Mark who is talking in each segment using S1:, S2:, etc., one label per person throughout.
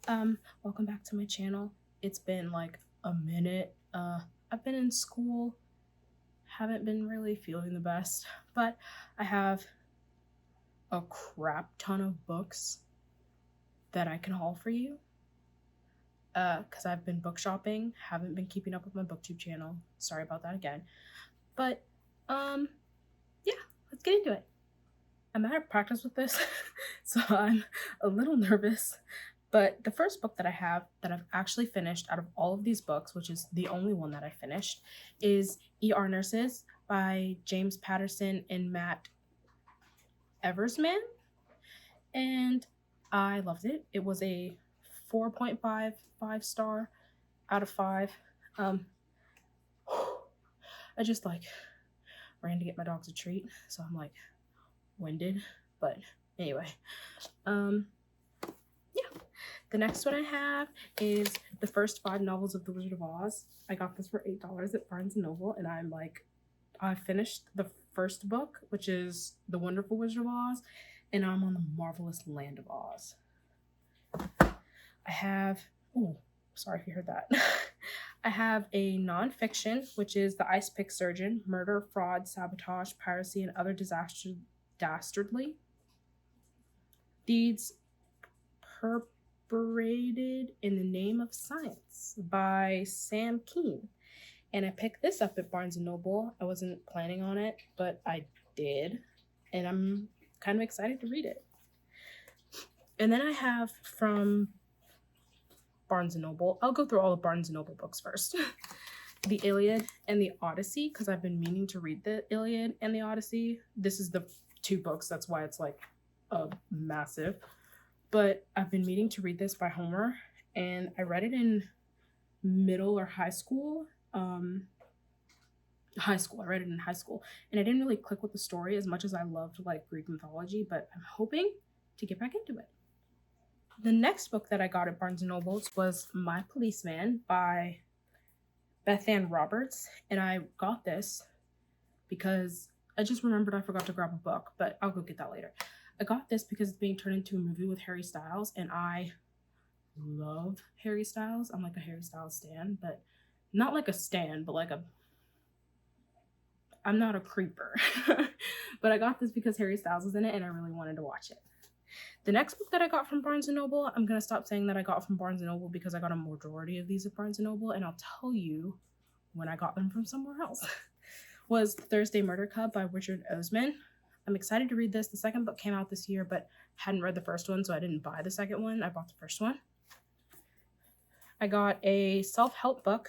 S1: Welcome back to my channel. It's been like a minute. I've been in school, haven't been really feeling the best, but I have a crap ton of books that I can haul for you. Because I've been book shopping, haven't been keeping up with my booktube channel. Sorry about that again. But, yeah, let's get into it. I'm out of practice with this, so I'm a little nervous. But the first book that I have that I've actually finished out of all of these books, which is the only one that I finished, is ER Nurses by James Patterson and Matt Eversman. And I loved it. It was a 4.55 star out of 5. I just ran to get my dogs a treat, so I'm winded. But anyway, yeah. The next one I have is the first 5 novels of The Wizard of Oz. I got this for $8 at Barnes & Noble, and I finished the first book, which is The Wonderful Wizard of Oz, and I'm on the Marvelous Land of Oz. I have, sorry if you heard that. I have a nonfiction, which is The Ice Pick Surgeon, Murder, Fraud, Sabotage, Piracy, and Other Dastardly Deeds Perpetrated in the Name of Science by Sam Keene. And I picked this up at Barnes & Noble. I wasn't planning on it, but I did. And I'm kind of excited to read it. And then I have from Barnes & Noble, I'll go through all the Barnes & Noble books first. The Iliad and the Odyssey, because I've been meaning to read the Iliad and the Odyssey. This is the 2 books, that's why it's massive. But I've been meaning to read this by Homer, and I read it in middle or high school. I read it in high school, and I didn't really click with the story as much as I loved Greek mythology, but I'm hoping to get back into it. The next book that I got at Barnes & Noble's was My Policeman by Beth Ann Roberts, and I got this because I just remembered I forgot to grab a book, but I'll go get that later. I got this because it's being turned into a movie with Harry Styles, and I love Harry Styles. I'm a Harry Styles stan, but not a stan, but I'm not a creeper. But I got this because Harry Styles is in it, and I really wanted to watch it. The next book that I got from Barnes & Noble, I'm going to stop saying that I got from Barnes & Noble because I got a majority of these at Barnes & Noble, and I'll tell you when I got them from somewhere else, was Thursday Murder Club by Richard Osman. I'm excited to read this. The second book came out this year, but hadn't read the first one, so I didn't buy the second one. I bought the first one. I got a self-help book,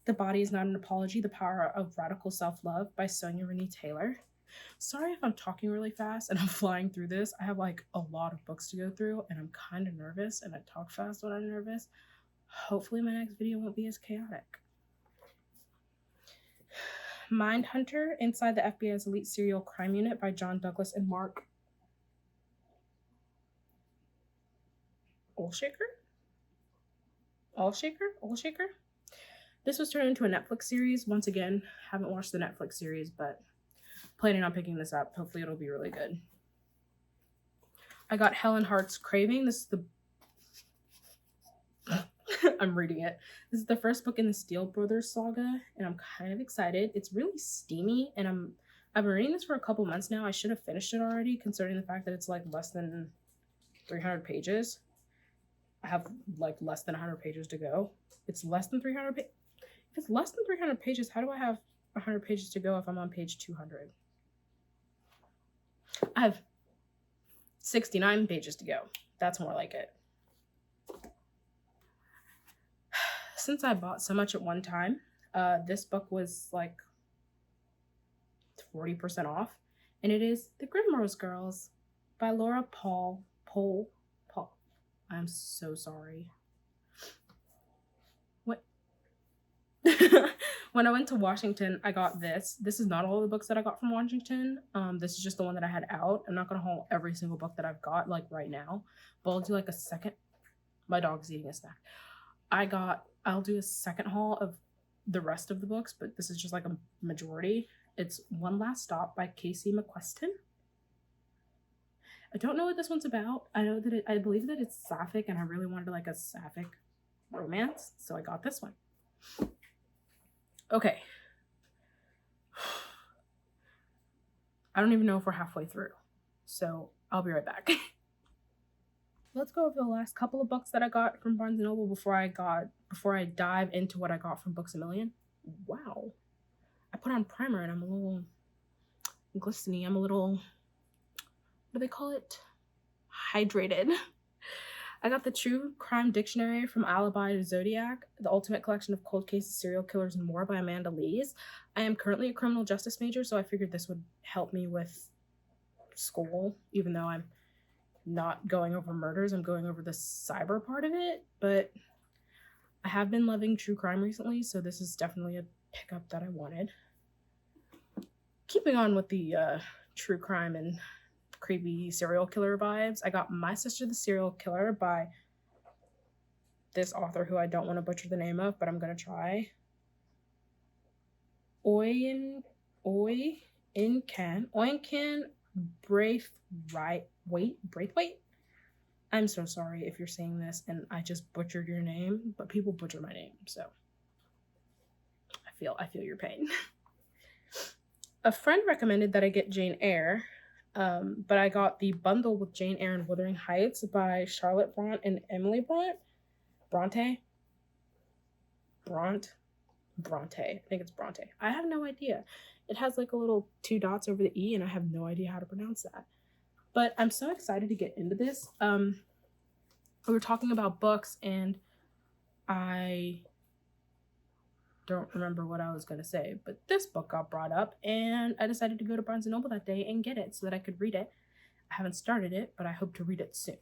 S1: The Body is Not an Apology, The Power of Radical Self-Love by Sonia Renee Taylor. Sorry if I'm talking really fast and I'm flying through this. I have a lot of books to go through, and I'm kind of nervous, and I talk fast when I'm nervous. Hopefully my next video won't be as chaotic. Mindhunter, Inside the FBI's Elite Serial Crime Unit by John Douglas and Mark Olshaker? This was turned into a Netflix series. Once again, haven't watched the Netflix series, but planning on picking this up. Hopefully it'll be really good. I got Helen Hart's Craving. This is the I'm reading it. This is the first book in the Steele Brothers saga, and I'm kind of excited. It's really steamy, and I've been reading this for a couple months now. I should have finished it already, considering the fact that it's less than 300 pages. I have less than 100 pages to go. It's less than 300 pages. If it's less than 300 pages, how do I have 100 pages to go if I'm on page 200? I have 69 pages to go. That's more like it. Since I bought so much at one time, this book was 40% off, and it is The Grimrose Girls by Laura Paul. I'm so sorry. What? When I went to Washington, I got this. This is not all the books that I got from Washington. This is just the one that I had out. I'm not gonna haul every single book that I've got right now, but I'll do a second. My dog's eating a snack. I'll do a second haul of the rest of the books, but this is just a majority. It's One Last Stop by Casey McQuiston. I don't know what this one's about. I know that I believe that it's sapphic, and I really wanted like a sapphic romance, so I got this one. Okay. I don't even know if we're halfway through, so I'll be right back. Let's go over the last couple of books that I got from Barnes & Noble before I dive into what I got from Books A Million. Wow. I put on primer and I'm a little glistening. I'm a little, what do they call it? Hydrated. I got the True Crime Dictionary from Alibi to Zodiac, the ultimate collection of cold cases, serial killers, and more by Amanda Lees. I am currently a criminal justice major, so I figured this would help me with school, even though I'm not going over murders. I'm going over the cyber part of it, but I have been loving true crime recently, so this is definitely a pickup that I wanted. Keeping on with the true crime and creepy serial killer vibes, I got My Sister the Serial Killer by this author who I don't want to butcher the name of, but I'm going to try. Oinkan Braithwaite. I'm so sorry if you're saying this and I just butchered your name, but people butcher my name, so I feel your pain. A friend recommended that I get Jane Eyre, but I got the bundle with Jane Eyre and Wuthering Heights by Charlotte Bronte and Emily Bronte. I think it's Bronte. I have no idea. It has like a little 2 dots over the E, and I have no idea how to pronounce that. But I'm so excited to get into this. We were talking about books, and I don't remember what I was going to say, but this book got brought up, and I decided to go to Barnes & Noble that day and get it so that I could read it. I haven't started it, but I hope to read it soon.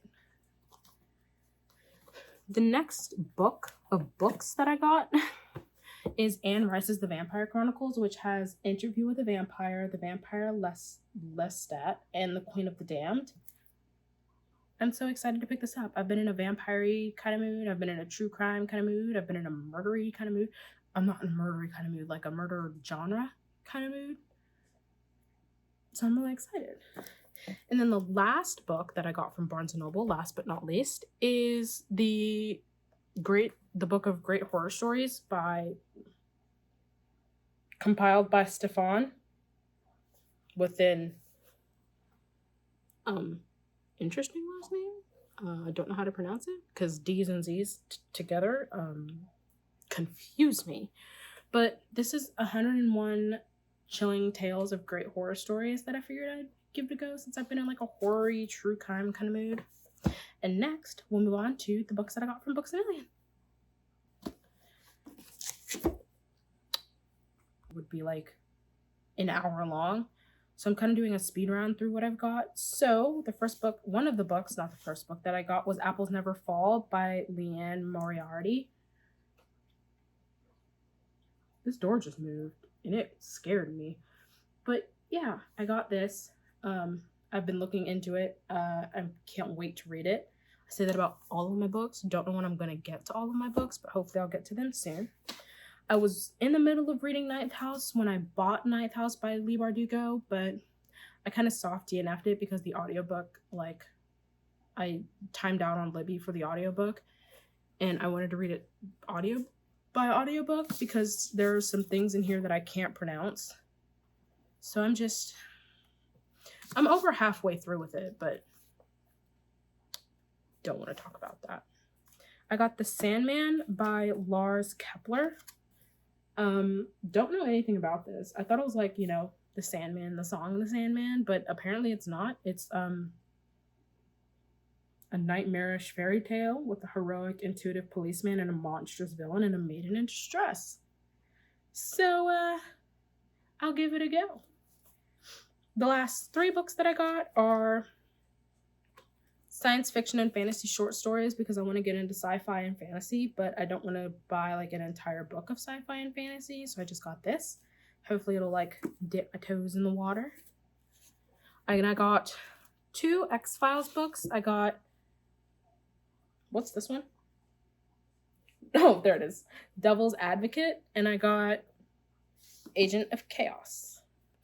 S1: The next book of books that I got is Anne Rice's The Vampire Chronicles, which has Interview with the Vampire Lestat, and The Queen of the Damned. I'm so excited to pick this up. I've been in a vampire-y kind of mood. I've been in a true crime kind of mood. I've been in a murdery kind of mood. I'm not in a murdery kind of mood, like a murder genre kind of mood. So I'm really excited. And then the last book that I got from Barnes & Noble, last but not least, is the Book of Great Horror Stories compiled by Stefan within interesting last name. I don't know how to pronounce it because D's and Z's together confuse me. But this is 101 chilling tales of great horror stories that I figured I'd give it a go since I've been in like a horror-y true crime kind of mood. And next, we'll move on to the books that I got from Books A Million. Would be like an hour long, so I'm kind of doing a speed round through what I've got. So the first book, one of the books, not the first book that I got, was Apples Never Fall by Leanne Moriarty. This door just moved and it scared me, but yeah, I got this. I've been looking into it. I can't wait to read it. I say that about all of my books. Don't know when I'm gonna get to all of my books, but hopefully I'll get to them soon. I was in the middle of reading Ninth House when I bought Ninth House by Leigh Bardugo, but I kind of soft DNF'd it because the audiobook, like, I timed out on Libby for the audiobook, and I wanted to read it by audiobook because there are some things in here that I can't pronounce. So I'm over halfway through with it, but don't want to talk about that. I got The Sandman by Lars Kepler. Don't know anything about this. I thought it was like, The Sandman, the song The Sandman, but apparently it's not. It's a nightmarish fairy tale with a heroic, intuitive policeman and a monstrous villain and a maiden in distress. So, I'll give it a go. The last 3 books that I got are science fiction and fantasy short stories because I want to get into sci-fi and fantasy, but I don't want to buy like an entire book of sci-fi and fantasy, so I just got this. Hopefully it'll like dip my toes in the water. And I got 2 X-Files books. I got, what's this one? Oh, there it is. Devil's Advocate, and I got Agent of Chaos.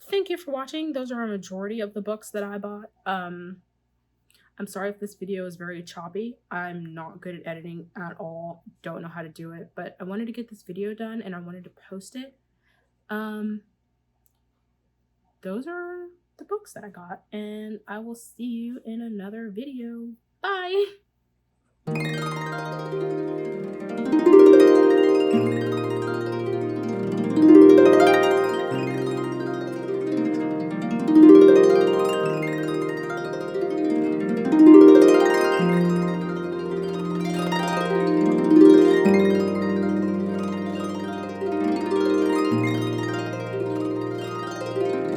S1: Thank you for watching. Those are a majority of the books that I bought. I'm sorry if this video is very choppy. I'm not good at editing at all. Don't know how to do it, but I wanted to get this video done and I wanted to post it. Those are the books that I got, and I will see you in another video. Bye!